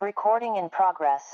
Recording in progress.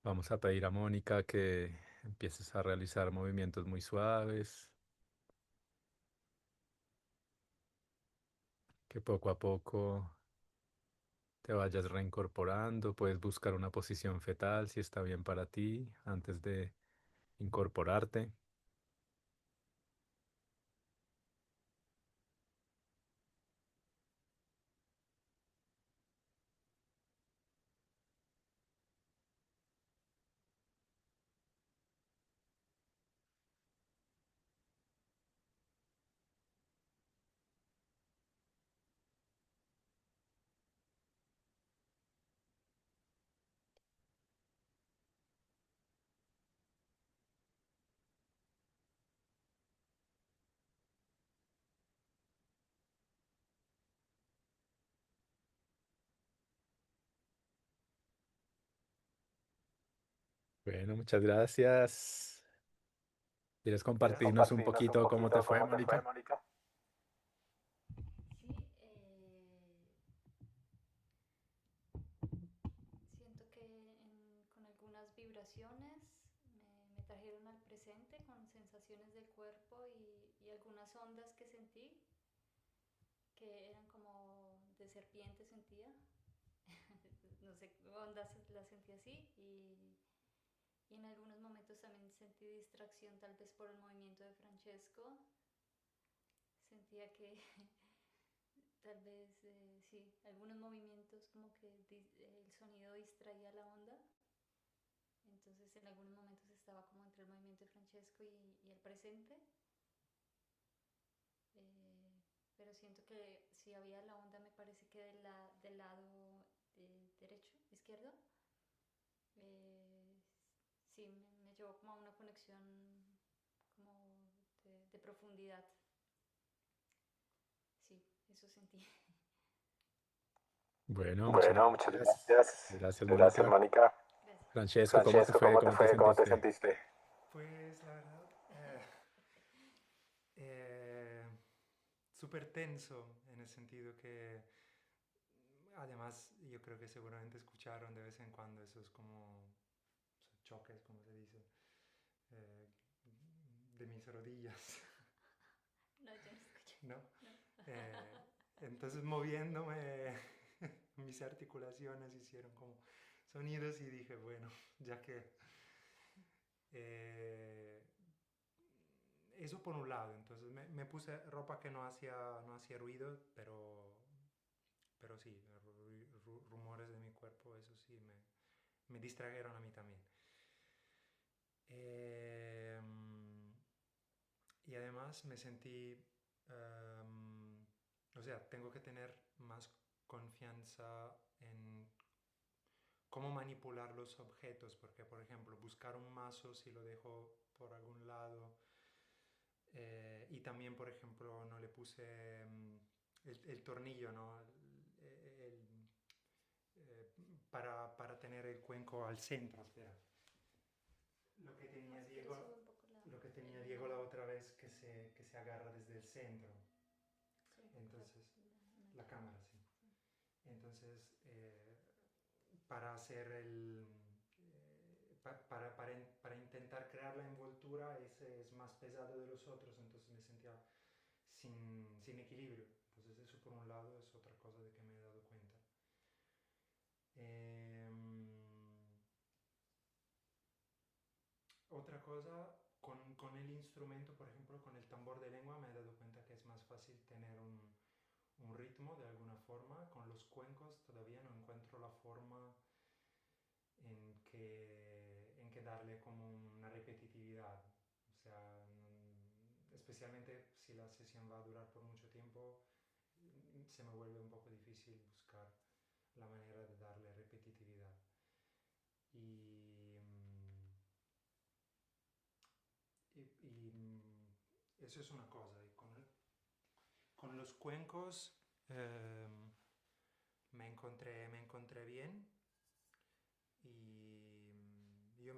Vamos a pedir a Mónica que empieces a realizar movimientos muy suaves, que poco a poco te vayas reincorporando. Puedes buscar una posición fetal si está bien para ti antes de incorporarte. Bueno, muchas gracias. ¿Quieres ¿Quieres compartirnos un compartirnos un poquito cómo te poquito fue, cómo te fue, Mónica? Mónica? Sí, siento que con algunas vibraciones me trajeron al presente con sensaciones del cuerpo y algunas ondas que sentí, que eran como de serpiente sentía, no sé, ondas las sentí así y en algunos momentos también sentí distracción tal vez por el movimiento de Francesco, sentía que tal vez sí, algunos movimientos como que el sonido distraía la onda. Entonces en algunos momentos estaba como entre el movimiento de Francesco y el presente, eh, pero siento que si había la onda me parece que del lado derecho, izquierdo, eh, sí me llevó como a una conexión como de profundidad, sí, eso sentí. Bueno, muchas Bueno, muchas gracias. gracias. Gracias, Gracias, Mónica. Mónica. Gracias. Francesco, ¿cómo te Francesco, fue? ¿cómo te ¿Cómo te fue? ¿Cómo te sentiste? sentiste? Pues la verdad, eh, súper tenso en el sentido que además yo creo que seguramente escucharon de vez en cuando esos como esos choques, como se dice, eh, de mis rodillas, No, yo no escuché. ¿no? No. Entonces moviéndome, mis articulaciones hicieron como sonidos y dije, bueno, ya que eh, eso por un lado, entonces me puse ropa que no hacía ruido, pero sí, rumores de mi cuerpo, eso sí, me distrajeron a mí también. Eh, y además me sentí, o sea, tengo que tener más confianza en cómo manipular los objetos, porque por ejemplo, buscar un mazo si lo dejo por algún lado. Y también, por ejemplo, no le puse el tornillo, ¿no? Eh, para tener el cuenco al centro. Espera. Lo que No, tenía si quieres Diego, sube un poco lo que el tenía Diego la volumen. otra vez que se agarra desde el centro. Sube un poco Entonces, la la imagen. cámara, sí. Sí. Entonces, para hacer para intentar crear la envoltura, ese es más pesado de los otros, entonces me sentía sin equilibrio. Entonces eso por un lado es otra cosa de que me he dado cuenta. Otra cosa, con el instrumento, por ejemplo, con el tambor de lengua, me he dado cuenta que es más fácil tener un ritmo de alguna forma. Con los cuencos todavía no encuentro la forma en que darle como una repetitividad. O sea, especialmente si la sesión va a durar por mucho tiempo, se me vuelve un poco difícil buscar la manera de darle repetitividad. Y, eso es una cosa. Y con los cuencos eh, me encontré bien y yo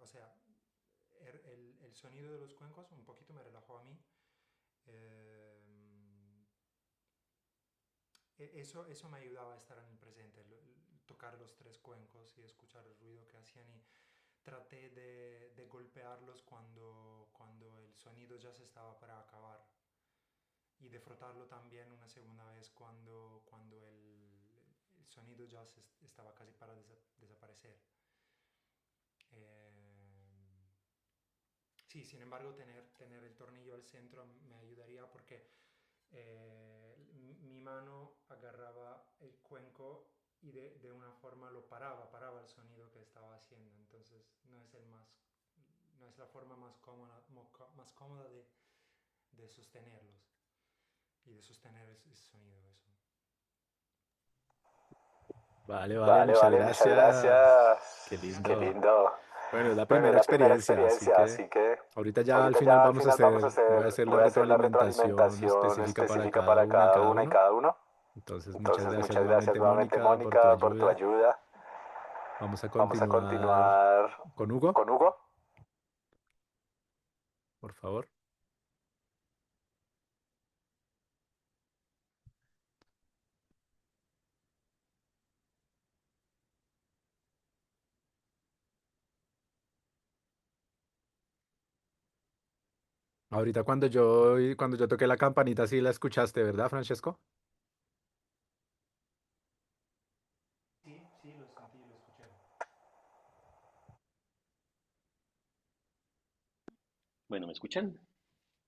o sea, el sonido de los cuencos un poquito me relajó a mí. Eh, eso me ayudaba a estar en el presente. tocar los tres cuencos y escuchar el ruido que hacían y traté de golpearlos cuando el sonido ya se estaba para acabar y de frotarlo también una segunda vez cuando el sonido ya estaba casi para desaparecer. Eh, sí, sin embargo, tener el tornillo al centro me ayudaría porque mi mano agarraba el cuenco y de una forma lo paraba el sonido que estaba haciendo. Entonces no es la forma más cómoda de sostenerlos y de sostener ese sonido. Eso. Vale, vale, Vale, muchas vale, muchas gracias. Qué gracias. Qué lindo. lindo. Bueno, es la Bueno, es primera la primera experiencia, así experiencia, que así que ahorita ya al ahorita final ya al vamos a final vamos a hacer, voy a hacer, hacer la voy a hacer la retroalimentación retroalimentación específica para específica cada para una y cada cada uno y uno. cada uno. Entonces, muchas Entonces, gracias muchas gracias nuevamente, nuevamente, Mónica, por tu Mónica, por tu ayuda. ayuda. Vamos a Vamos a continuar continuar con Hugo, con Hugo. por favor. Ahorita cuando yo toqué la campanita, sí la escuchaste, ¿verdad, Francesco? Sí, sí, lo sentí, lo escuché. Bueno, ¿me escuchan?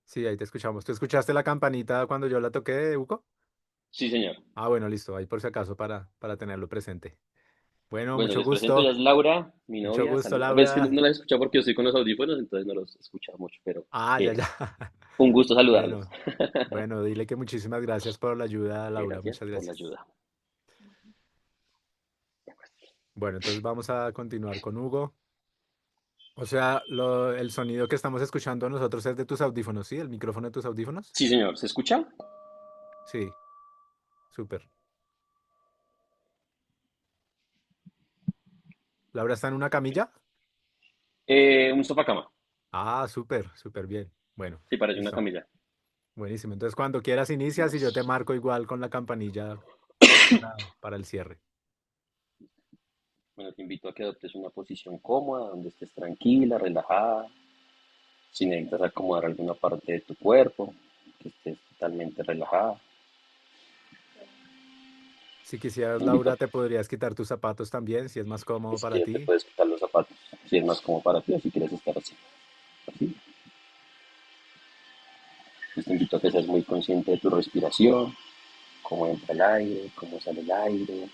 Sí, ahí te escuchamos. ¿Tú escuchaste la campanita cuando yo la toqué, Hugo? Sí, señor. Ah, bueno, listo, ahí por si acaso para tenerlo presente. Bueno, Bueno, mucho les presento, ella gusto. es Laura, mi Mucho novia. gusto, Saluda. Pues es que Laura. no la he escuchado porque yo estoy con los audífonos, entonces no los escucha mucho, pero Ah, ya, ya. un gusto saludarlos. Bueno, bueno, dile que muchísimas gracias por la ayuda, Laura. Gracias Muchas por la gracias. ayuda. Bueno, entonces vamos a continuar con Hugo. O sea, el sonido que estamos escuchando nosotros es de tus audífonos, ¿sí? ¿El micrófono de tus audífonos? Sí, señor, ¿se escucha? Sí, súper. ¿Laura está en una camilla? Un sofá cama. Ah, súper, súper bien. Bueno, Sí, parece una listo. camilla. Buenísimo. Entonces, cuando quieras inicias y yo te marco igual con la campanilla para el cierre. Bueno, te invito a que adoptes una posición cómoda, donde estés tranquila, relajada, si necesitas acomodar alguna parte de tu cuerpo, que estés totalmente relajada. Si quisieras, Te invito a Laura, te podrías quitar tus zapatos también, si es más que cómodo si para quieres te ti. puedes quitar los zapatos, si es más cómodo para ti o si quieres estar así. Así. Pues te invito a que seas muy consciente de tu respiración, cómo entra el aire, cómo sale el aire.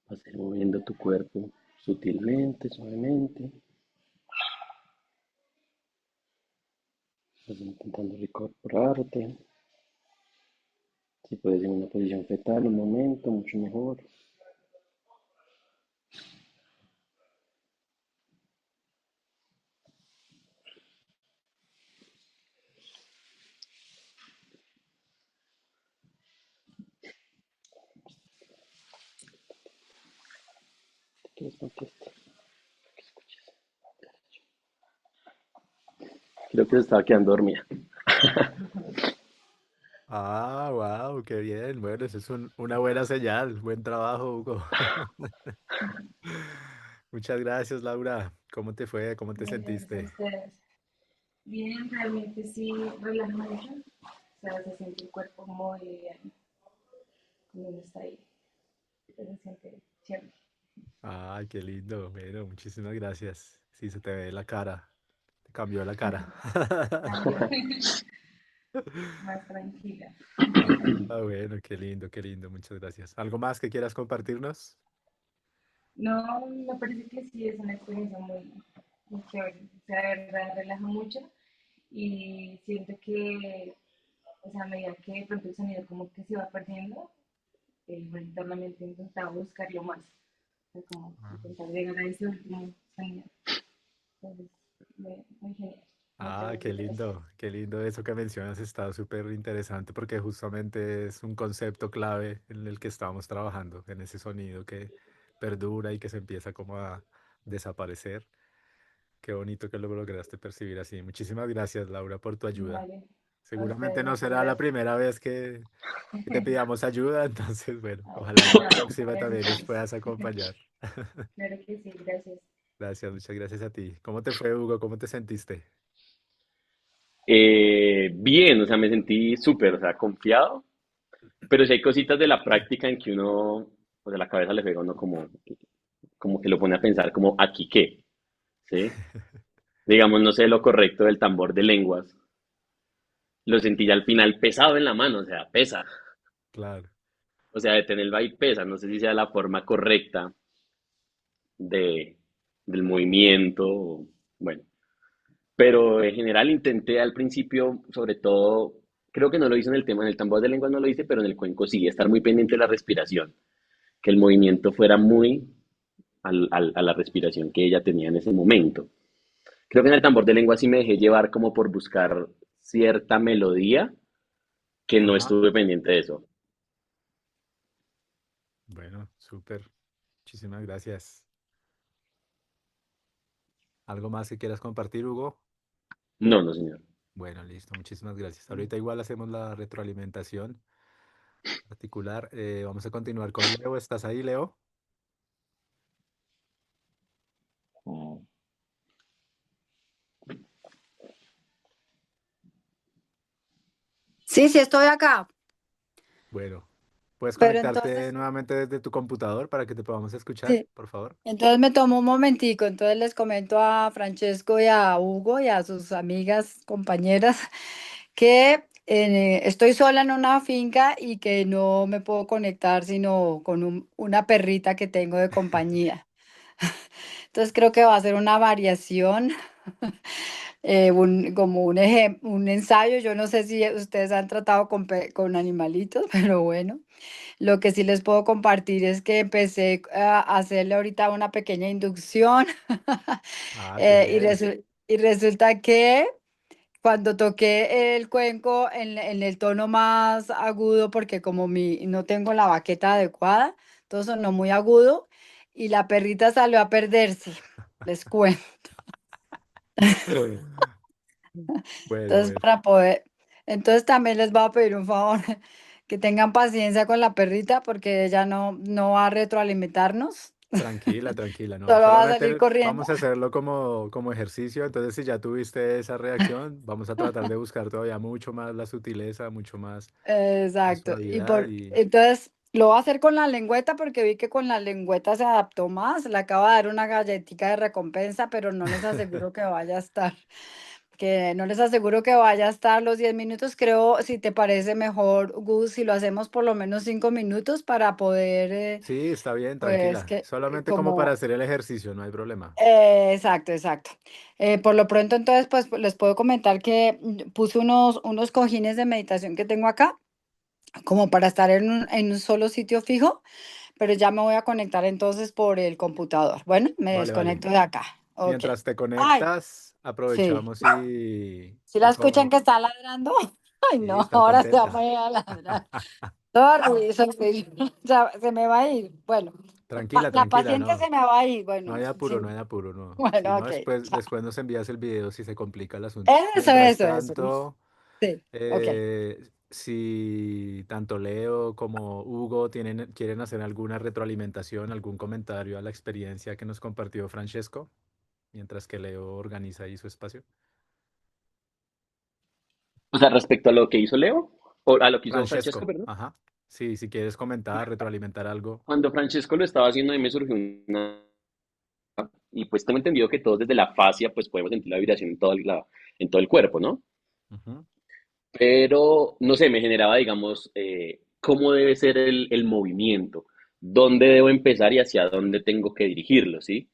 Vas a ir moviendo tu cuerpo sutilmente, suavemente. Vas intentando recorporarte. Si puedes en una posición fetal un momento, mucho mejor. ¿Te quieres contestar? Creo que se estaba quedando dormida. Ah, wow, qué bien. Bueno, eso es una buena señal. Buen trabajo, Hugo. Muchas gracias, Laura. ¿Cómo te fue? ¿Cómo te Gracias a sentiste? ustedes. Bien, realmente sí relaja mucho. O sea, se siente el cuerpo muy bien cuando uno está ahí. Se siente chévere. Ay, qué lindo. Bueno, muchísimas gracias. Sí, se te ve la cara. Te cambió la cara. Cambio, más tranquila. Ah, bueno, qué lindo, qué lindo. Muchas gracias. ¿Algo más que quieras compartirnos? No, me parece que sí es una experiencia muy, muy chévere. O sea, de verdad relaja mucho y siento que, o sea, a medida que de pronto el sonido como que se va perdiendo, bueno, internamente intentaba buscarlo más. O sea, como intentar llegar a ese último sonido. Entonces, muy genial. Ah, Gracias. qué lindo eso que mencionas, está súper interesante porque justamente es un concepto clave en el que estamos trabajando, en ese sonido que perdura y que se empieza como a desaparecer. Qué bonito que lo lograste percibir así. Muchísimas gracias, Laura, por tu ayuda. Vale, a Seguramente ustedes no muchas será la gracias. primera vez que te pidamos ayuda, entonces, bueno, ojalá en la próxima Gracias también nos feliz. puedas acompañar. Claro que sí, gracias. Gracias, muchas gracias a ti. ¿Cómo te fue, Hugo? ¿Cómo te sentiste? Bien, o sea, me sentí súper, o sea, confiado, pero si hay cositas de la práctica en que uno, o sea, la cabeza le pega a uno como que lo pone a pensar como, ¿aquí qué? ¿Sí? Digamos, no sé lo correcto del tambor de lenguas. Lo sentí ya al final pesado en la mano, o sea, pesa. Claro. O sea, de tenerlo ahí pesa. No sé si sea la forma correcta de, del movimiento. Bueno, pero en general intenté al principio, sobre todo, creo que no lo hice en el tema, en el tambor de lenguas no lo hice, pero en el cuenco sí, estar muy pendiente de la respiración, que el movimiento fuera muy a la respiración que ella tenía en ese momento. Creo que en el tambor de lenguas sí me dejé llevar como por buscar cierta melodía que no Ajá. estuve pendiente de eso. Bueno, súper. Muchísimas gracias. ¿Algo más que quieras compartir, Hugo? No, no, señor. Bueno, listo. Muchísimas gracias. Ahorita igual hacemos la retroalimentación articular. Vamos a continuar con Leo. ¿Estás ahí, Leo? Sí, sí, estoy acá. Bueno, ¿puedes Pero conectarte entonces, nuevamente desde tu computador para que te podamos escuchar, sí, por favor? entonces me tomo un momentico. Entonces les comento a Francesco y a Hugo y a sus amigas, compañeras, que estoy sola en una finca y que no me puedo conectar sino con una perrita que tengo de compañía. Entonces creo que va a ser una variación, como un ensayo. Yo no sé si ustedes han tratado con animalitos, pero bueno. Lo que sí les puedo compartir es que empecé a hacerle ahorita una pequeña inducción Ah, qué bien. y resulta que cuando toqué el cuenco en el tono más agudo, porque como no tengo la baqueta adecuada, todo sonó muy agudo y la perrita salió a perderse, les cuento. Bueno, Entonces, bueno. entonces también les voy a pedir un favor, que tengan paciencia con la perrita porque ella no va a retroalimentarnos, Tranquila, tranquila, no. solo va a salir Solamente corriendo. vamos a hacerlo como ejercicio. Entonces, si ya tuviste esa reacción, vamos a tratar de buscar todavía mucho más la sutileza, mucho más la Exacto. suavidad y Entonces lo voy a hacer con la lengüeta porque vi que con la lengüeta se adaptó más. Le acabo de dar una galletita de recompensa, pero no les aseguro que vaya a estar. Que no les aseguro que vaya a estar los 10 minutos. Creo, si te parece mejor, Gus, si lo hacemos por lo menos 5 minutos para poder, sí, está bien, pues tranquila. que Solamente como para como hacer el ejercicio, no hay problema. exacto, exacto. Por lo pronto, entonces, pues les puedo comentar que puse unos cojines de meditación que tengo acá, como para estar en un solo sitio fijo, pero ya me voy a conectar entonces por el computador. Bueno, me Vale, vale. desconecto de acá. Ok. Mientras te Ay, conectas, sí. aprovechamos ¿Sí la y escuchan como... que está ladrando? Ay, Sí, no, está ahora se va a contenta. poner a ladrar. Sorry, sorry. Ya, se me va a ir. Bueno, Tranquila, la tranquila, paciente no. se me va a ir. No Bueno, hay apuro, no sí. hay apuro, no. Si Bueno, no, ok. Chao. después nos envías el video si se complica el asunto. Mientras Eso. tanto, Sí, ok. si tanto Leo como Hugo quieren hacer alguna retroalimentación, algún comentario a la experiencia que nos compartió Francesco, mientras que Leo organiza ahí su espacio. O sea, respecto a lo que hizo Leo, o a lo que hizo Francesco, Francesco, perdón. ajá. Sí, si quieres comentar, retroalimentar algo. Cuando Francesco lo estaba haciendo, a mí me surgió una... Y pues tengo entendido que todos desde la fascia, pues podemos sentir la vibración en todo el cuerpo, ¿no? Ujú. Pero, no sé, me generaba, digamos, cómo debe ser el movimiento, dónde debo empezar y hacia dónde tengo que dirigirlo, ¿sí?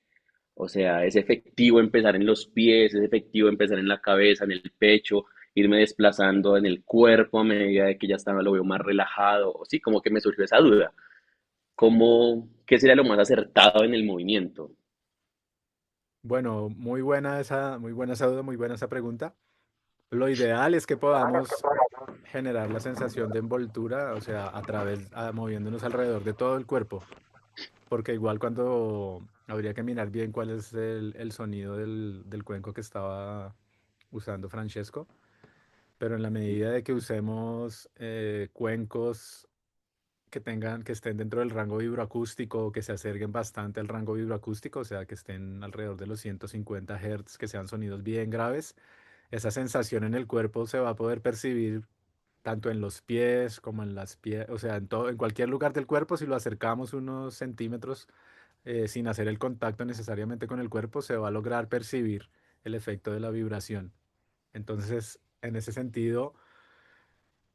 O sea, es efectivo empezar en los pies, es efectivo empezar en la cabeza, en el pecho, irme desplazando en el cuerpo a medida de que ya está, lo veo más relajado, o sí, como que me surgió esa duda. ¿Qué sería lo más acertado en el movimiento? Bueno, muy buena esa duda, muy buena esa pregunta. Lo ideal es que podamos generar la sensación de envoltura, o sea, moviéndonos alrededor de todo el cuerpo, porque igual cuando habría que mirar bien cuál es el sonido del cuenco que estaba usando Francesco, pero en la medida de que usemos cuencos que estén dentro del rango vibroacústico, que se acerquen bastante al rango vibroacústico, o sea, que estén alrededor de los 150 Hz, que sean sonidos bien graves, esa sensación en el cuerpo se va a poder percibir tanto en los pies como en las piernas, o sea, en cualquier lugar del cuerpo, si lo acercamos unos centímetros sin hacer el contacto necesariamente con el cuerpo, se va a lograr percibir el efecto de la vibración. Entonces, en ese sentido,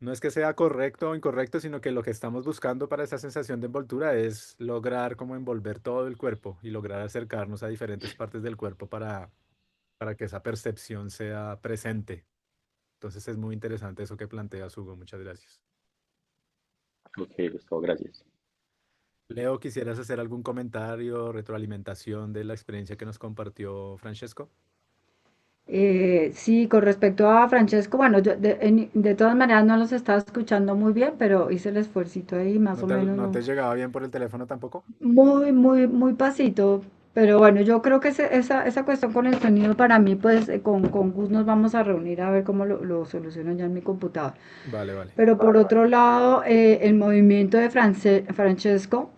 no es que sea correcto o incorrecto, sino que lo que estamos buscando para esa sensación de envoltura es lograr como envolver todo el cuerpo y lograr acercarnos a diferentes partes del cuerpo para que esa percepción sea presente. Entonces es muy interesante eso que planteas, Hugo. Muchas gracias. Ok, Gustavo, gracias. Leo, ¿quisieras hacer algún comentario, retroalimentación de la experiencia que nos compartió Francesco? Sí, con respecto a Francesco, bueno, yo de todas maneras no los estaba escuchando muy bien, pero hice el esfuercito ahí, más o menos, No no. te llegaba bien por el teléfono tampoco? Muy pasito, pero bueno, yo creo que esa cuestión con el sonido para mí, pues con Gus nos vamos a reunir a ver cómo lo soluciono ya en mi computador. Vale, vale. Pero por otro lado, el movimiento de Francesco,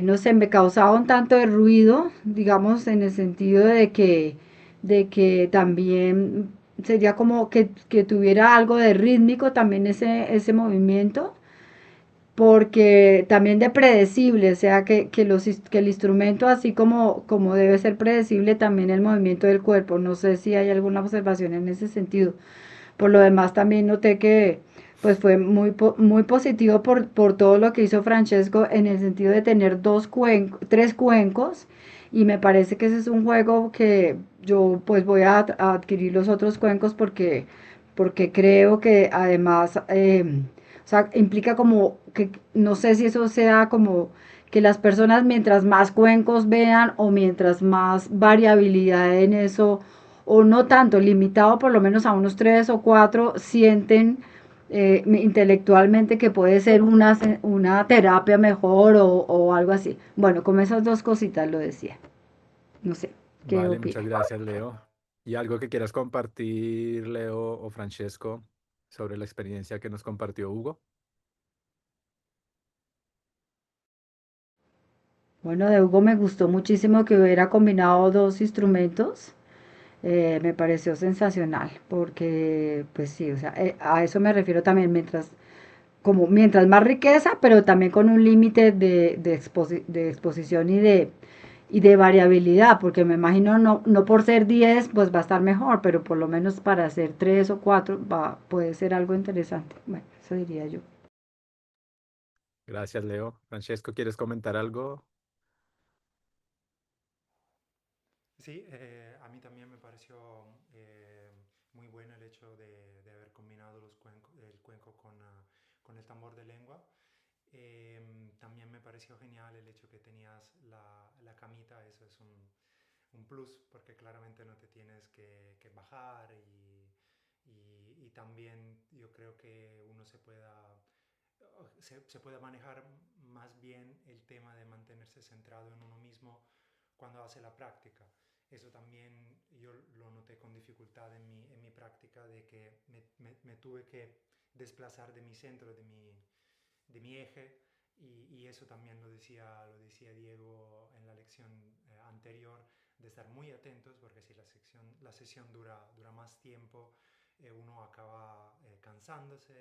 no sé, me causaba un tanto de ruido, digamos, en el sentido de que también sería como que tuviera algo de rítmico también ese movimiento, porque también de predecible, o sea, que el instrumento, así como debe ser predecible, también el movimiento del cuerpo. No sé si hay alguna observación en ese sentido. Por lo demás, también noté que pues fue muy positivo por todo lo que hizo Francesco en el sentido de tener tres cuencos, y me parece que ese es un juego que yo pues voy a adquirir los otros cuencos porque creo que además o sea, implica como que no sé si eso sea como que las personas mientras más cuencos vean o mientras más variabilidad en eso, o no tanto, limitado por lo menos a unos tres o cuatro, sienten intelectualmente que puede ser una terapia mejor o algo así. Bueno, con esas dos cositas lo decía. No sé, ¿qué Vale, muchas opina? gracias, Leo. ¿Y algo que quieras compartir, Leo o Francesco, sobre la experiencia que nos compartió Hugo? Bueno, de Hugo me gustó muchísimo que hubiera combinado dos instrumentos. Me pareció sensacional, porque pues sí, o sea, a eso me refiero también, mientras más riqueza, pero también con un límite de exposición y de variabilidad, porque me imagino no por ser 10 pues va a estar mejor, pero por lo menos para hacer 3 o 4 puede ser algo interesante. Bueno, eso diría yo. Gracias, Leo. Francesco, ¿quieres comentar algo? Sí, a mí también me pareció muy bueno el hecho de haber combinado el cuenco con el tambor de lengua. También me pareció genial el hecho que tenías la camita, eso es un plus, porque claramente no te tienes que bajar y también yo creo que uno se pueda manejar más bien el tema de mantenerse centrado en uno mismo cuando hace la práctica. Eso también yo lo noté con dificultad en mi práctica, de que me tuve que desplazar de mi centro, de mi eje, y eso también lo decía Diego en la lección anterior, de estar muy atentos, porque si la sesión dura más tiempo, uno acaba cansándose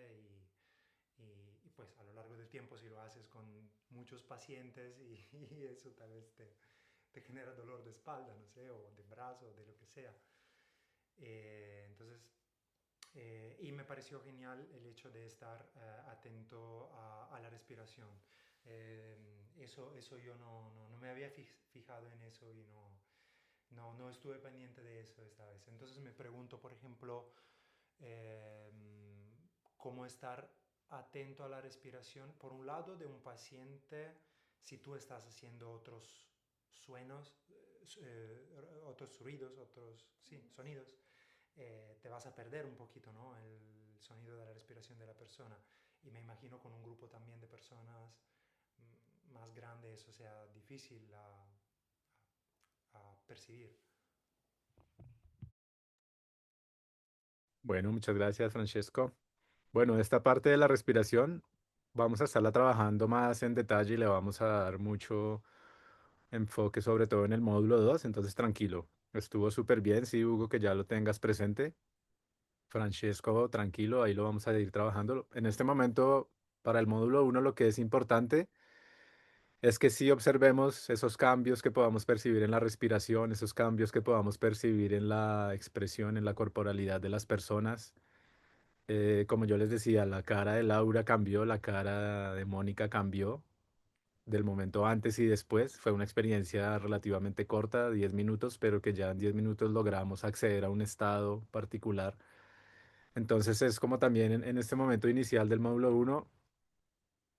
y, pues a lo largo del tiempo, si lo haces con muchos pacientes y eso tal vez te genera dolor de espalda, no sé, o de brazo, de lo que sea. Entonces, y me pareció genial el hecho de estar atento a la respiración. Eso yo no me había fijado en eso y no estuve pendiente de eso esta vez. Entonces me pregunto, por ejemplo, eh, cómo estar atento a la respiración, por un lado, de un paciente, si tú estás haciendo otros suenos, otros ruidos, otros sí, sonidos, te vas a perder un poquito, ¿no? El sonido de la respiración de la persona. Y me imagino con un grupo también de personas más grande eso sea difícil a percibir. Bueno, muchas gracias, Francesco. Bueno, esta parte de la respiración vamos a estarla trabajando más en detalle y le vamos a dar mucho enfoque, sobre todo en el módulo 2. Entonces tranquilo. Estuvo súper bien, sí, Hugo, que ya lo tengas presente. Francesco, tranquilo, ahí lo vamos a ir trabajando. En este momento, para el módulo uno, lo que es importante es que sí observemos esos cambios que podamos percibir en la respiración, esos cambios que podamos percibir en la expresión, en la corporalidad de las personas. Como yo les decía, la cara de Laura cambió, la cara de Mónica cambió del momento antes y después. Fue una experiencia relativamente corta, 10 minutos, pero que ya en 10 minutos logramos acceder a un estado particular. Entonces es como también en este momento inicial del módulo uno,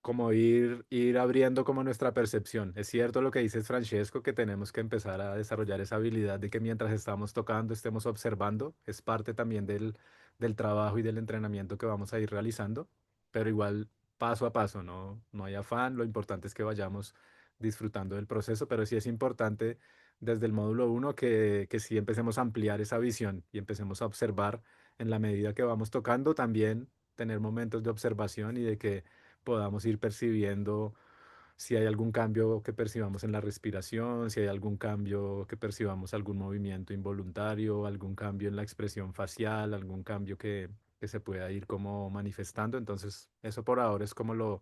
como ir abriendo como nuestra percepción. Es cierto lo que dices, Francesco, que tenemos que empezar a desarrollar esa habilidad de que mientras estamos tocando estemos observando. Es parte también del trabajo y del entrenamiento que vamos a ir realizando, pero igual paso a paso, no hay afán. Lo importante es que vayamos disfrutando del proceso, pero sí es importante desde el módulo uno que sí empecemos a ampliar esa visión y empecemos a observar en la medida que vamos tocando, también tener momentos de observación y de que podamos ir percibiendo si hay algún cambio que percibamos en la respiración, si hay algún cambio que percibamos, algún movimiento involuntario, algún cambio en la expresión facial, algún cambio que se pueda ir como manifestando. Entonces, eso por ahora es como lo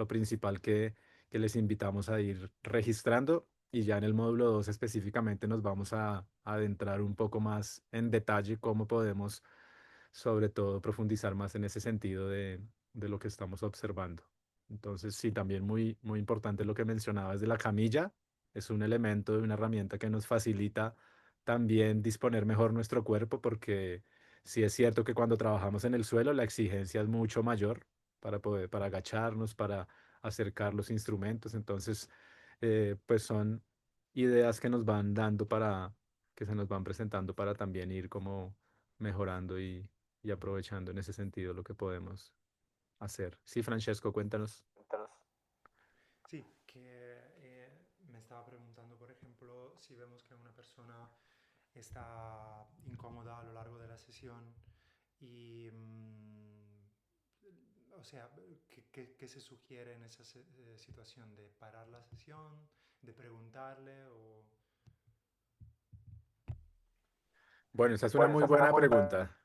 principal que les invitamos a ir registrando. Y ya en el módulo 2 específicamente nos vamos a adentrar un poco más en detalle cómo podemos, sobre todo, profundizar más en ese sentido de lo que estamos observando. Entonces, sí, también muy importante lo que mencionabas de la camilla. Es un elemento de una herramienta que nos facilita también disponer mejor nuestro cuerpo, porque sí es cierto que cuando trabajamos en el suelo la exigencia es mucho mayor para agacharnos, para acercar los instrumentos. Entonces, pues son ideas que nos van dando que se nos van presentando para también ir como mejorando y aprovechando en ese sentido lo que podemos hacer. Sí, Francesco, cuéntanos. Sí, que me estaba preguntando, por ejemplo, si vemos que una persona está incómoda a lo largo de la sesión y, o sea, ¿qué se sugiere en esa situación de parar la sesión, de preguntarle o... Bueno, esa es una muy buena pregunta.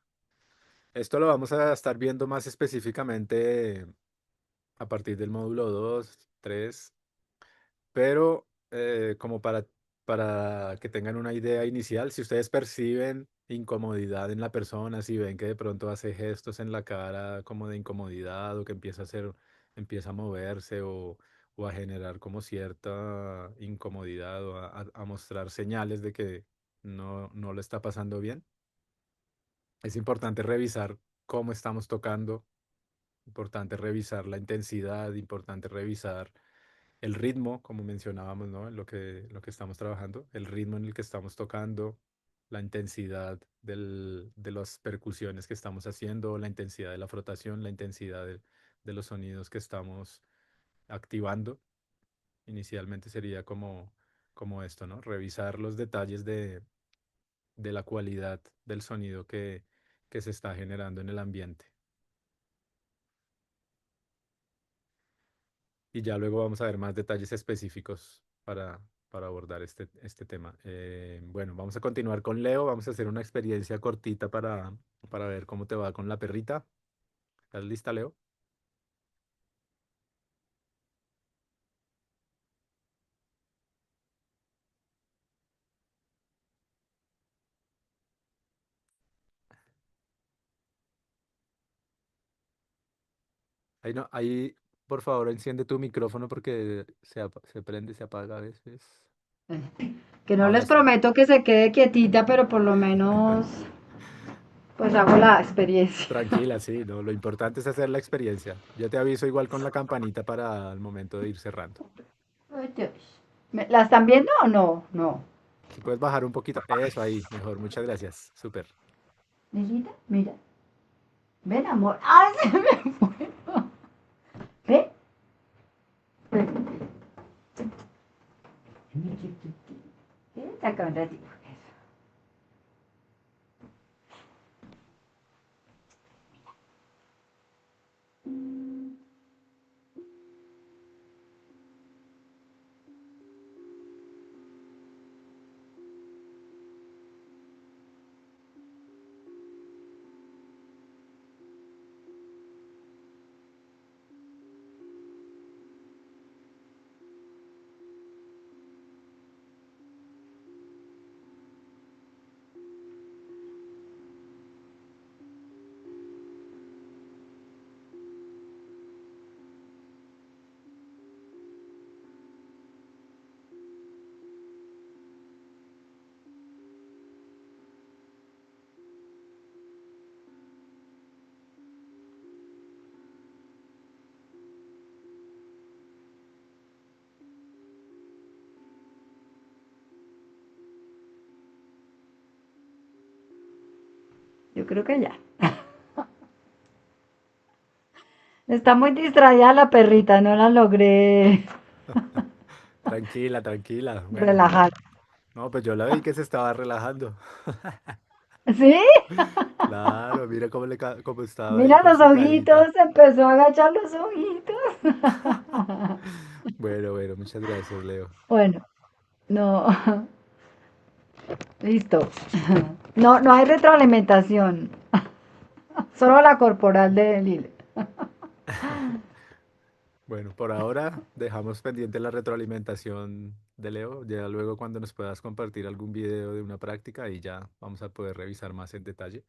Esto lo vamos a estar viendo más específicamente a partir del módulo 2, 3. Pero como para que tengan una idea inicial, si ustedes perciben incomodidad en la persona, si ven que de pronto hace gestos en la cara como de incomodidad o que empieza a moverse o a generar como cierta incomodidad o a mostrar señales de que no lo está pasando bien, es importante revisar cómo estamos tocando, importante revisar la intensidad, importante revisar el ritmo, como mencionábamos, ¿no? En lo que estamos trabajando, el ritmo en el que estamos tocando, la intensidad de las percusiones que estamos haciendo, la intensidad de la frotación, la intensidad de los sonidos que estamos activando. Inicialmente sería como esto, ¿no? Revisar los detalles de la cualidad del sonido que se está generando en el ambiente. Y ya luego vamos a ver más detalles específicos para abordar este tema. Bueno, vamos a continuar con Leo. Vamos a hacer una experiencia cortita para ver cómo te va con la perrita. ¿Estás lista, Leo? Ahí no, ahí, por favor, enciende tu micrófono porque se prende, se apaga a veces. Que no Ahora les sí. prometo que se quede quietita, pero por lo menos pues hago la experiencia. Tranquila, sí, no, lo importante es hacer la experiencia. Yo te aviso igual con la campanita para el momento de ir cerrando. Ay, Dios. ¿La están viendo o no? No. Si puedes bajar un poquito, eso ahí, mejor, muchas gracias, súper. Negrita, mira. Ven, amor. ¡Ay, se me fue! ¿Ve? Ven. Saca un ratito. Yo creo que ya. Está muy distraída la perrita, no la logré Tranquila, tranquila. Bueno, relajar. no, pues yo la vi que se estaba relajando. ¿Sí? Claro, mira cómo estaba ahí Mira con los su carita. ojitos, empezó a agachar los ojitos. Bueno, bueno, muchas gracias, Leo. Bueno, no, listo. No, no hay retroalimentación, solo la corporal de Lille. Bueno, por ahora dejamos pendiente la retroalimentación de Leo. Ya luego cuando nos puedas compartir algún video de una práctica y ya vamos a poder revisar más en detalle.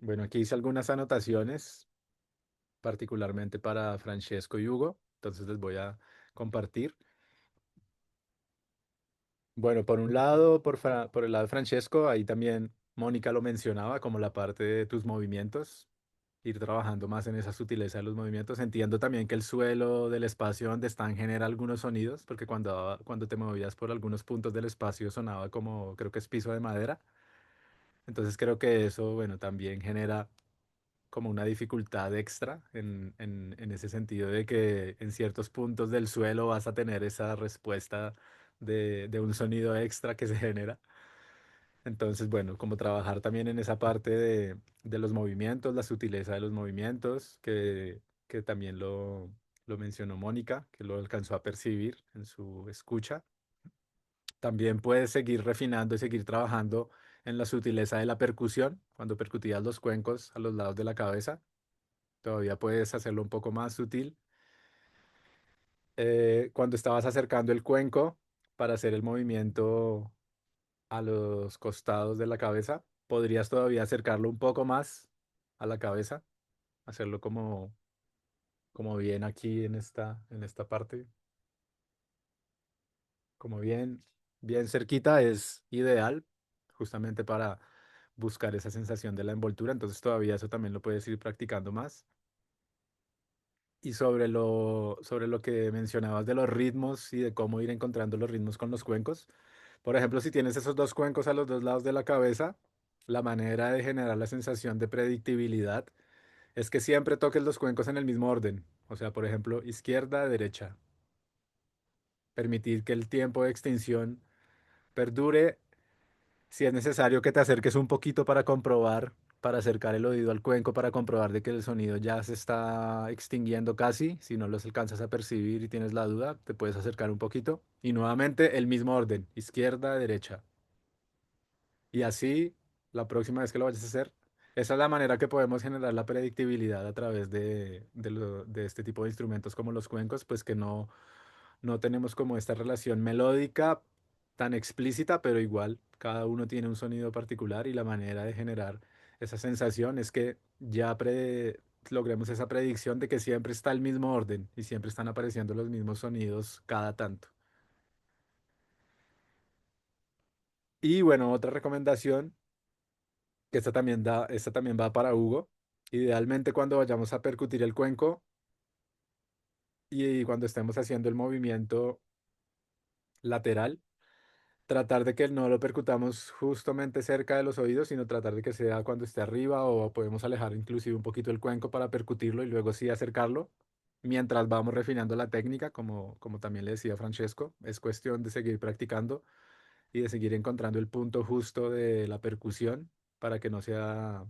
Bueno, aquí hice algunas anotaciones, particularmente para Francesco y Hugo. Entonces les voy a compartir. Bueno, por un lado, por el lado de Francesco, ahí también Mónica lo mencionaba como la parte de tus movimientos, ir trabajando más en esa sutileza de los movimientos. Entiendo también que el suelo del espacio donde están genera algunos sonidos, porque cuando te movías por algunos puntos del espacio sonaba como, creo que es piso de madera. Entonces creo que eso, bueno, también genera como una dificultad extra en ese sentido de que en ciertos puntos del suelo vas a tener esa respuesta de un sonido extra que se genera. Entonces, bueno, como trabajar también en esa parte de los movimientos, la sutileza de los movimientos, que también lo mencionó Mónica, que lo alcanzó a percibir en su escucha. También puedes seguir refinando y seguir trabajando en la sutileza de la percusión, cuando percutías los cuencos a los lados de la cabeza. Todavía puedes hacerlo un poco más sutil. Cuando estabas acercando el cuenco para hacer el movimiento a los costados de la cabeza, podrías todavía acercarlo un poco más a la cabeza, hacerlo como bien aquí en esta parte, como bien cerquita es ideal, justamente para buscar esa sensación de la envoltura. Entonces todavía eso también lo puedes ir practicando más. Y sobre lo que mencionabas de los ritmos y de cómo ir encontrando los ritmos con los cuencos. Por ejemplo, si tienes esos dos cuencos a los dos lados de la cabeza, la manera de generar la sensación de predictibilidad es que siempre toques los cuencos en el mismo orden. O sea, por ejemplo, izquierda, derecha. Permitir que el tiempo de extinción perdure. Si es necesario que te acerques un poquito para comprobar, para acercar el oído al cuenco, para comprobar de que el sonido ya se está extinguiendo casi. Si no los alcanzas a percibir y tienes la duda, te puedes acercar un poquito. Y nuevamente el mismo orden, izquierda, derecha. Y así, la próxima vez que lo vayas a hacer, esa es la manera que podemos generar la predictibilidad a través de este tipo de instrumentos como los cuencos, pues que no tenemos como esta relación melódica tan explícita, pero igual cada uno tiene un sonido particular y la manera de generar esa sensación es que ya logremos esa predicción de que siempre está el mismo orden y siempre están apareciendo los mismos sonidos cada tanto. Y bueno, otra recomendación, que esta también va para Hugo. Idealmente cuando vayamos a percutir el cuenco y cuando estemos haciendo el movimiento lateral, tratar de que no lo percutamos justamente cerca de los oídos, sino tratar de que sea cuando esté arriba o podemos alejar inclusive un poquito el cuenco para percutirlo y luego sí acercarlo. Mientras vamos refinando la técnica, como también le decía Francesco, es cuestión de seguir practicando y de seguir encontrando el punto justo de la percusión para que no sea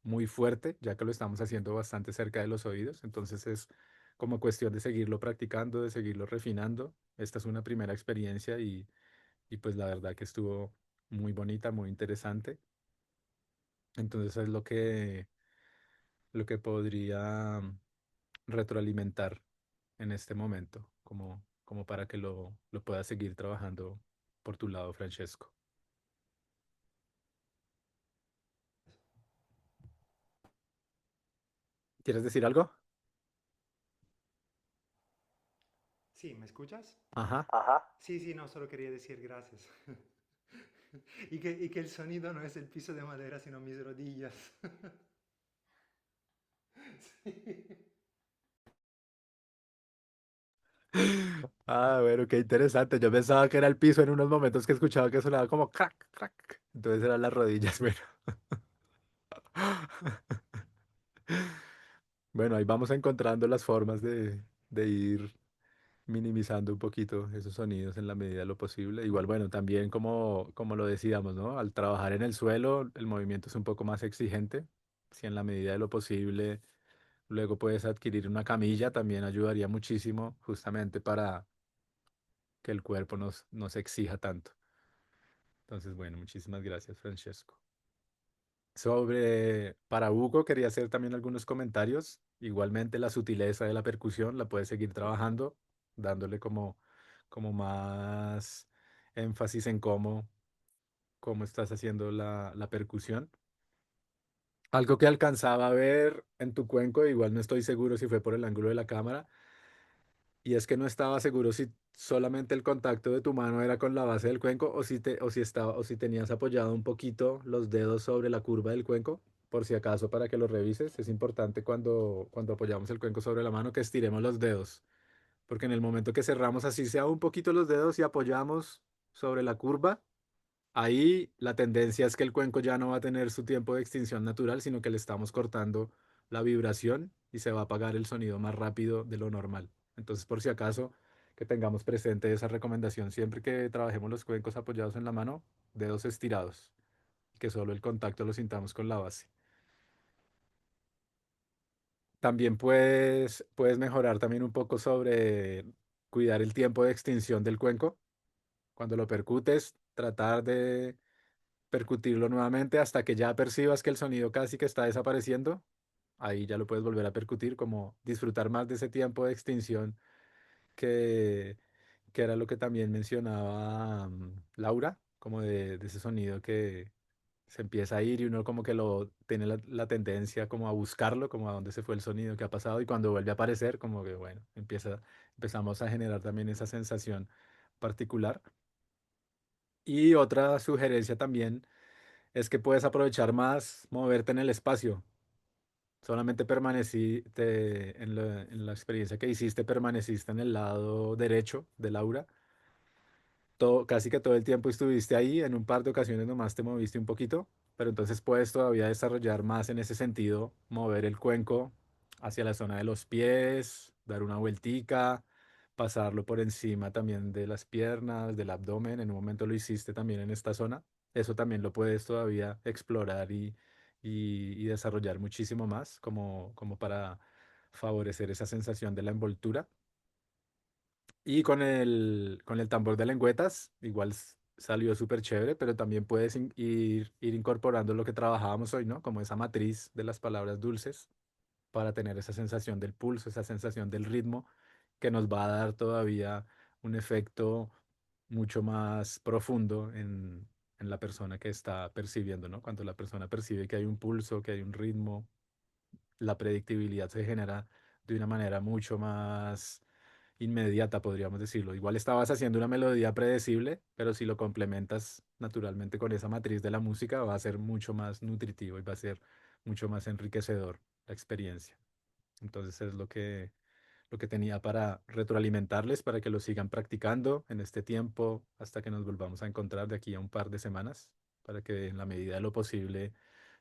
muy fuerte, ya que lo estamos haciendo bastante cerca de los oídos. Entonces es como cuestión de seguirlo practicando, de seguirlo refinando. Esta es una primera experiencia y pues la verdad que estuvo muy bonita, muy interesante. Entonces es lo que podría retroalimentar en este momento, como para que lo puedas seguir trabajando por tu lado, Francesco. ¿Quieres decir algo? Sí, ¿me escuchas? Ajá. Sí, sí, no, solo quería decir gracias. Y que el sonido no es el piso de madera, sino mis rodillas. Sí. Ah, bueno, qué interesante. Yo pensaba que era el piso en unos momentos que escuchaba que sonaba como crack, crack. Entonces eran las rodillas, bueno. Bueno, ahí vamos encontrando las formas de ir minimizando un poquito esos sonidos en la medida de lo posible. Igual, bueno, también como lo decíamos, ¿no? Al trabajar en el suelo, el movimiento es un poco más exigente. Si en la medida de lo posible luego puedes adquirir una camilla, también ayudaría muchísimo justamente para que el cuerpo nos exija tanto. Entonces, bueno, muchísimas gracias, Francesco. Para Hugo, quería hacer también algunos comentarios. Igualmente, la sutileza de la percusión la puedes seguir trabajando, dándole como más énfasis en cómo estás haciendo la percusión. Algo que alcanzaba a ver en tu cuenco, igual no estoy seguro si fue por el ángulo de la cámara, y es que no estaba seguro si solamente el contacto de tu mano era con la base del cuenco o si tenías apoyado un poquito los dedos sobre la curva del cuenco, por si acaso para que lo revises. Es importante cuando apoyamos el cuenco sobre la mano que estiremos los dedos, porque en el momento que cerramos así sea un poquito los dedos y apoyamos sobre la curva, ahí la tendencia es que el cuenco ya no va a tener su tiempo de extinción natural, sino que le estamos cortando la vibración y se va a apagar el sonido más rápido de lo normal. Entonces, por si acaso, que tengamos presente esa recomendación siempre que trabajemos los cuencos apoyados en la mano, dedos estirados. que solo el contacto lo sintamos con la base. También puedes mejorar también un poco sobre cuidar el tiempo de extinción del cuenco. Cuando lo percutes, tratar de percutirlo nuevamente hasta que ya percibas que el sonido casi que está desapareciendo. Ahí ya lo puedes volver a percutir, como disfrutar más de ese tiempo de extinción que, que era lo que también mencionaba Laura, como de ese sonido que se empieza a ir y uno como que lo tiene la tendencia como a buscarlo, como a dónde se fue el sonido que ha pasado y cuando vuelve a aparecer, como que bueno, empezamos a generar también esa sensación particular. Y otra sugerencia también es que puedes aprovechar más moverte en el espacio. Solamente en la experiencia que hiciste, permaneciste en el lado derecho del aura. Casi que todo el tiempo estuviste ahí, en un par de ocasiones nomás te moviste un poquito, pero entonces puedes todavía desarrollar más en ese sentido, mover el cuenco hacia la zona de los pies, dar una vueltica, pasarlo por encima también de las piernas, del abdomen, en un momento lo hiciste también en esta zona, eso también lo puedes todavía explorar y desarrollar muchísimo más como para favorecer esa sensación de la envoltura. Y con el tambor de lengüetas, igual salió súper chévere, pero también puedes ir incorporando lo que trabajábamos hoy, ¿no? Como esa matriz de las palabras dulces para tener esa sensación del pulso, esa sensación del ritmo, que nos va a dar todavía un efecto mucho más profundo en la persona que está percibiendo, ¿no? Cuando la persona percibe que hay un pulso, que hay un ritmo, la predictibilidad se genera de una manera mucho más inmediata, podríamos decirlo. Igual estabas haciendo una melodía predecible, pero si lo complementas naturalmente con esa matriz de la música, va a ser mucho más nutritivo y va a ser mucho más enriquecedor la experiencia. Entonces es lo que tenía para retroalimentarles, para que lo sigan practicando en este tiempo hasta que nos volvamos a encontrar de aquí a un par de semanas, para que en la medida de lo posible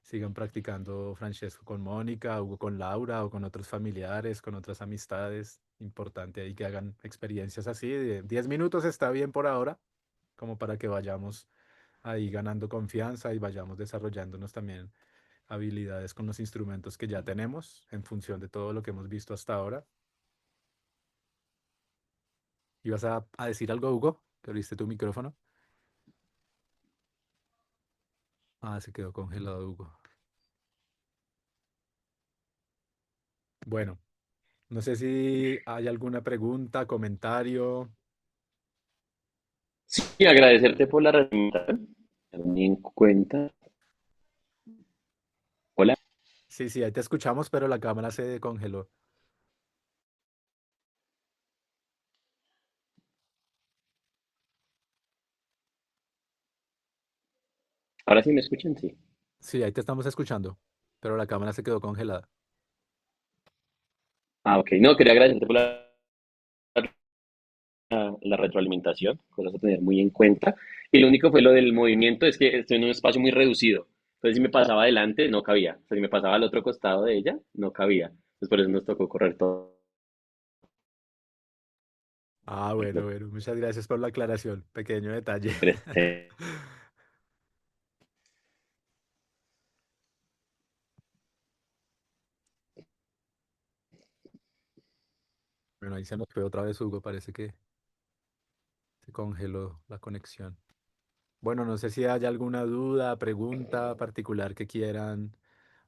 sigan practicando Francesco con Mónica, Hugo con Laura o con otros familiares, con otras amistades. Importante ahí que hagan experiencias así. De 10 minutos está bien por ahora, como para que vayamos ahí ganando confianza y vayamos desarrollándonos también habilidades con los instrumentos que ya tenemos en función de todo lo que hemos visto hasta ahora. ¿Ibas a decir algo, Hugo? ¿Que abriste tu micrófono? Ah, se quedó congelado, Hugo. Bueno, no sé si hay alguna pregunta, comentario. Sí, agradecerte por la recomendación. También en cuenta. Hola, Sí, sí, ahí te escuchamos, pero la cámara se congeló. ¿ahora sí me escuchan? Sí. Sí, ahí te estamos escuchando, pero la cámara se quedó congelada. Ah, ok. No, quería agradecerte por la retroalimentación, cosas a tener muy en cuenta. Y lo único fue lo del movimiento, es que estoy en un espacio muy reducido. Entonces, si me pasaba adelante, no cabía. O sea, si me pasaba al otro costado de ella, no cabía. Entonces, por eso nos tocó correr todo. Ah, bueno, bueno, muchas gracias por la aclaración. Pequeño detalle. Bueno, ahí se nos fue otra vez, Hugo. Parece que se congeló la conexión. Bueno, no sé si hay alguna duda, pregunta particular que quieran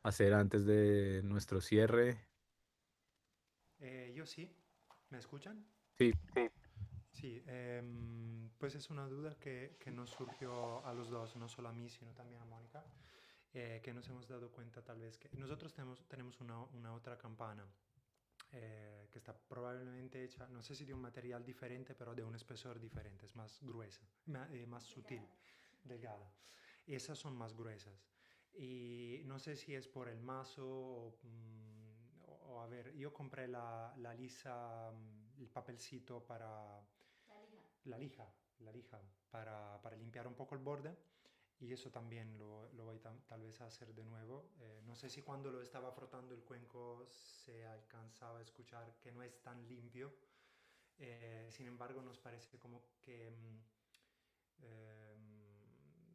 hacer antes de nuestro cierre. Yo sí. ¿Me escuchan? Sí, Sí, pues es una duda que nos surgió a los dos, no solo a mí, sino también a Mónica, que nos hemos dado cuenta tal vez que nosotros tenemos una otra campana que está probablemente hecha, no sé si de un material diferente, pero de un espesor diferente, es más gruesa, más sutil, delgada. Esas son más gruesas. Y no sé si es por el mazo o a ver, yo compré la lisa, el papelcito para La lija. la lija, la lija para limpiar un poco el borde y eso también lo voy tal vez a hacer de nuevo. No sé si cuando lo estaba frotando el cuenco se alcanzaba a escuchar que no es tan limpio. Sin embargo, nos parece como que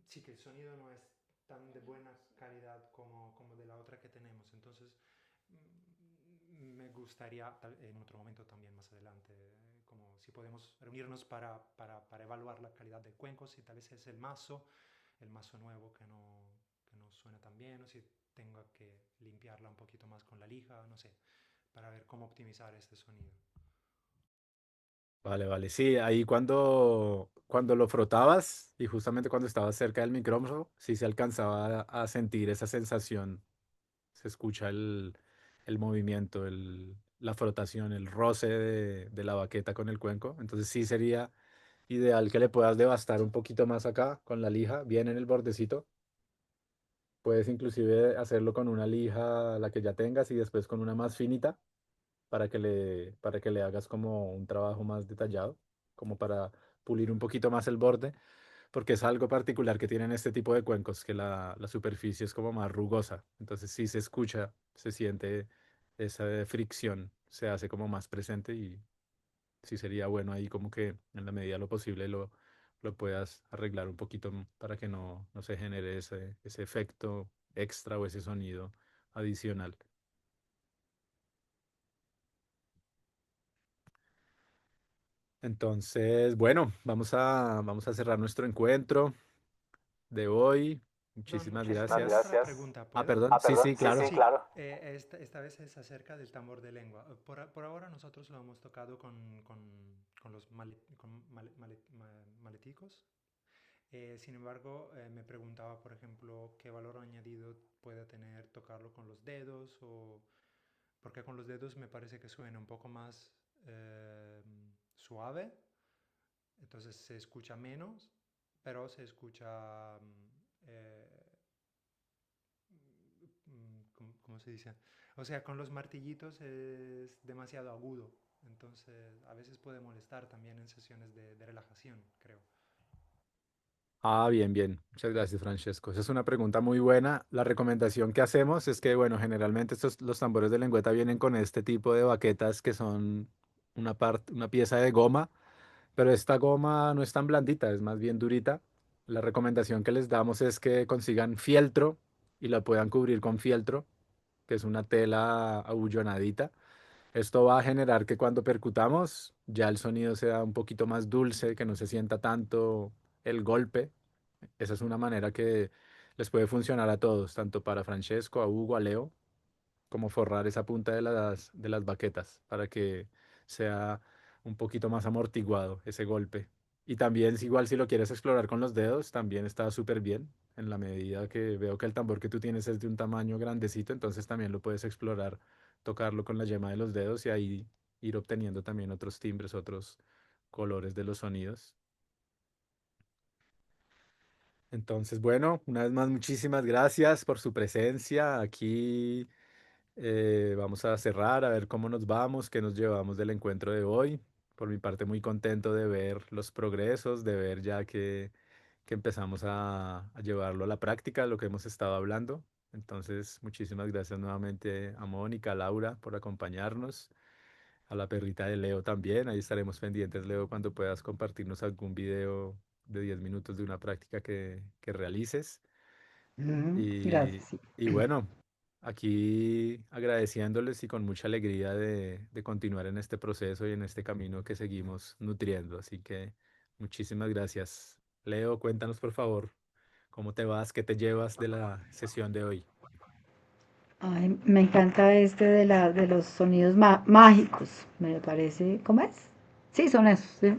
sí que el sonido no es tan buena calidad como de la otra que tenemos. Entonces, me gustaría en otro momento también más adelante, como si podemos reunirnos para evaluar la calidad del cuenco, si tal vez es el mazo nuevo que no suena tan bien, o si tengo que limpiarla un poquito más con la lija, no sé, para ver cómo optimizar este sonido. Vale, vale. Sí, ahí cuando lo frotabas y justamente cuando estabas cerca del micrófono, sí se alcanzaba a sentir esa sensación. Se escucha el movimiento, la frotación, el roce de la baqueta con el cuenco. Entonces sí sería ideal que le puedas devastar un poquito más acá con la lija, bien en el bordecito. Puedes inclusive hacerlo con una lija, la que ya tengas, y después con una más finita para que le hagas como un trabajo más detallado, como para pulir un poquito más el borde, porque es algo particular que tienen este tipo de cuencos, que la superficie es como más rugosa. Entonces sí se escucha, se siente esa fricción, se hace como más presente y sí sería bueno ahí como que en la medida de lo posible lo puedas arreglar un poquito para que no se genere ese efecto extra o ese sonido adicional. Entonces, bueno, vamos a cerrar nuestro encuentro de hoy. Perdón, Muchísimas tengo gracias. otra pregunta, Ah, ¿puedo? perdón, sí, sí, claro. Sí, esta vez es acerca del tambor de lengua. Por ahora nosotros lo hemos tocado con los maleticos. Sin embargo, me preguntaba, por ejemplo, qué valor añadido puede tener tocarlo con los dedos, o porque con los dedos me parece que suena un poco más suave, entonces se escucha menos, pero se escucha ¿cómo se dice? O sea, con los martillitos es demasiado agudo, entonces a veces puede molestar también en sesiones de relajación, creo. Ah, bien, bien. Muchas gracias, Francesco. Esa es una pregunta muy buena. La recomendación que hacemos es que, bueno, generalmente los tambores de lengüeta vienen con este tipo de baquetas que son una pieza de goma, pero esta goma no es tan blandita, es más bien durita. La recomendación que les damos es que consigan fieltro y la puedan cubrir con fieltro, que es una tela abullonadita. Esto va a generar que cuando percutamos ya el sonido sea un poquito más dulce, que no se sienta tanto el golpe. Esa es una manera que les puede funcionar a todos, tanto para Francesco, a Hugo, a Leo, como forrar esa punta de las baquetas para que sea un poquito más amortiguado ese golpe. Y también, si igual si lo quieres explorar con los dedos, también está súper bien. En la medida que veo que el tambor que tú tienes es de un tamaño grandecito, entonces también lo puedes explorar, tocarlo con la yema de los dedos y ahí ir obteniendo también otros timbres, otros colores de los sonidos. Entonces, bueno, una vez más, muchísimas gracias por su presencia aquí. Vamos a cerrar, a ver cómo nos vamos, qué nos llevamos del encuentro de hoy. Por mi parte, muy contento de ver los progresos, de ver ya que empezamos a llevarlo a la práctica, lo que hemos estado hablando. Entonces, muchísimas gracias nuevamente a Mónica, a Laura, por acompañarnos, a la perrita de Leo también. Ahí estaremos pendientes, Leo, cuando puedas compartirnos algún video de 10 minutos de una práctica que realices. Y, Gracias. Sí. y bueno, aquí agradeciéndoles y con mucha alegría de continuar en este proceso y en este camino que seguimos nutriendo. Así que muchísimas gracias. Leo, cuéntanos por favor cómo te vas, qué te llevas de la sesión de hoy. Ay, me encanta este de los sonidos mágicos, me parece. ¿Cómo es? Sí, son esos, sí.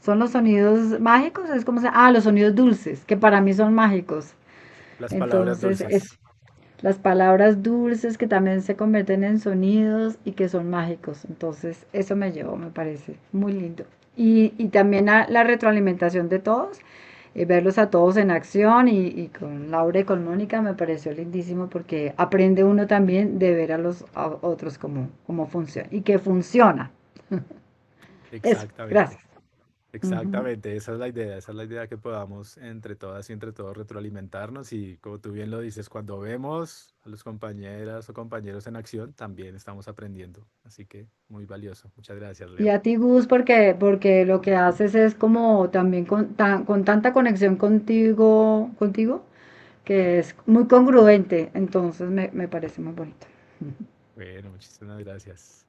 Son los sonidos mágicos, es como se, los sonidos dulces, que para mí son mágicos. Las palabras Entonces, dulces. las palabras dulces que también se convierten en sonidos y que son mágicos. Entonces, eso me llevó, me parece muy lindo. Y también la retroalimentación de todos, verlos a todos en acción y con Laura y con Mónica me pareció lindísimo porque aprende uno también de ver a otros cómo funciona y que funciona. Eso, Exactamente. gracias. Ujú. Exactamente, esa es la idea que podamos entre todas y entre todos retroalimentarnos y como tú bien lo dices, cuando vemos a los compañeras o compañeros en acción, también estamos aprendiendo, así que muy valioso. Muchas gracias, Y Leo. a ti, Gus, porque lo que haces es como también con tanta conexión contigo, que es muy congruente, entonces me parece muy bonito. Bueno, muchísimas gracias.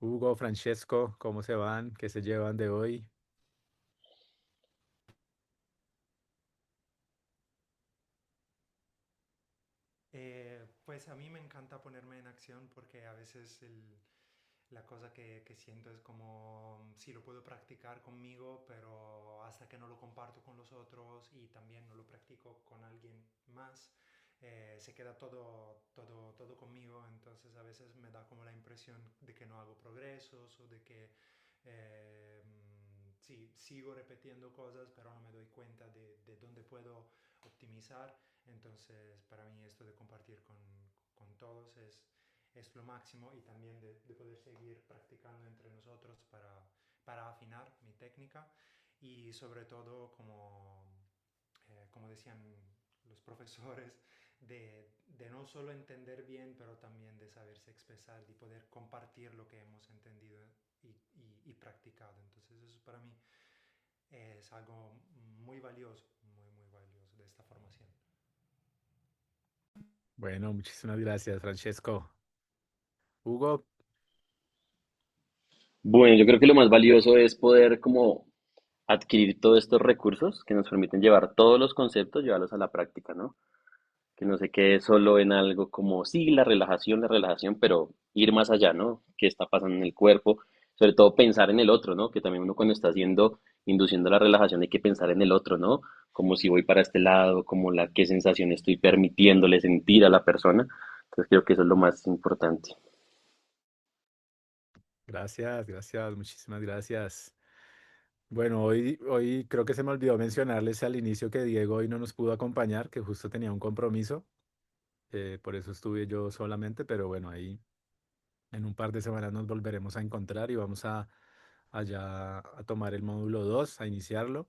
Hugo, Francesco, ¿cómo se van? ¿Qué se llevan de hoy? Pues a mí me encanta ponerme en acción porque a veces la cosa que siento es como sí lo puedo practicar conmigo, pero hasta que no lo comparto con los otros y también no lo practico con alguien más, se queda todo conmigo. Entonces a veces me da como la impresión de que no hago progresos o de que sí, sigo repitiendo cosas, pero no me doy cuenta de dónde puedo optimizar. Entonces para mí esto de compartir con todos es lo máximo y también de poder seguir practicando entre nosotros para afinar mi técnica y sobre todo, como decían los profesores, de no solo entender bien, pero también de saberse expresar, de poder compartir lo que hemos entendido y practicado. Entonces eso para mí es algo muy valioso, muy valioso de esta formación. Bueno, muchísimas gracias, Francesco. Hugo, Bueno, yo creo que lo más valioso es poder como adquirir todos estos recursos que nos permiten llevar todos los conceptos, llevarlos a la práctica, ¿no? Que no se quede solo en algo como, sí, la relajación, pero ir más allá, ¿no? ¿Qué está pasando en el cuerpo? Sobre todo pensar en el otro, ¿no? Que también uno cuando está haciendo, induciendo la relajación, hay que pensar en el otro, ¿no? Como si voy para este lado, como qué sensación estoy permitiéndole sentir a la persona. Entonces creo que eso es lo más importante. gracias, gracias, muchísimas gracias. Bueno, hoy creo que se me olvidó mencionarles al inicio que Diego hoy no nos pudo acompañar, que justo tenía un compromiso, por eso estuve yo solamente, pero bueno, ahí en un par de semanas nos volveremos a encontrar y vamos a allá a tomar el módulo 2 a iniciarlo.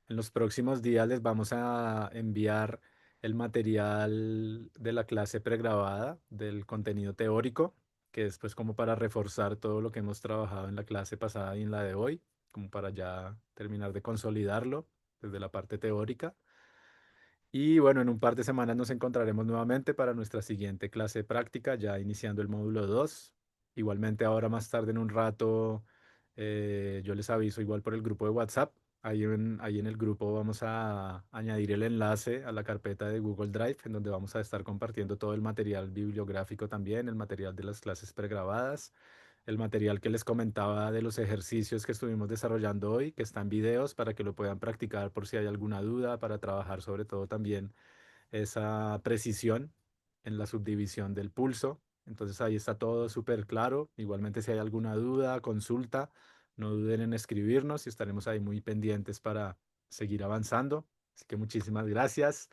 En los próximos días les vamos a enviar el material de la clase pregrabada del contenido teórico, que es pues como para reforzar todo lo que hemos trabajado en la clase pasada y en la de hoy, como para ya terminar de consolidarlo desde la parte teórica. Y bueno, en un par de semanas nos encontraremos nuevamente para nuestra siguiente clase práctica, ya iniciando el módulo 2. Igualmente ahora más tarde en un rato, yo les aviso igual por el grupo de WhatsApp. Ahí en el grupo vamos a añadir el enlace a la carpeta de Google Drive, en donde vamos a estar compartiendo todo el material bibliográfico también, el material de las clases pregrabadas, el material que les comentaba de los ejercicios que estuvimos desarrollando hoy, que están videos para que lo puedan practicar por si hay alguna duda, para trabajar sobre todo también esa precisión en la subdivisión del pulso. Entonces ahí está todo súper claro. Igualmente si hay alguna duda, consulta, no duden en escribirnos y estaremos ahí muy pendientes para seguir avanzando. Así que muchísimas gracias.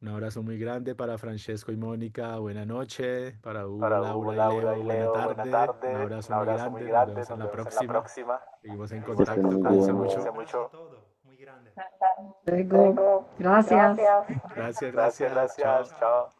Un abrazo muy grande para Francesco y Mónica, buena noche. Para Hugo, Para Hugo, Laura y Laura Leo, y buena Leo, buena tarde. Un tarde. Un abrazo muy abrazo muy grande. Nos grande. vemos en Nos la vemos en la próxima. próxima. Seguimos en Que estén contacto. muy Cuídense bien. mucho. Un Cuídense abrazo a mucho. todos, muy grande. Luego, Luego, gracias. gracias. Gracias, Gracias, gracias. gracias. Chao. Chao. Chao.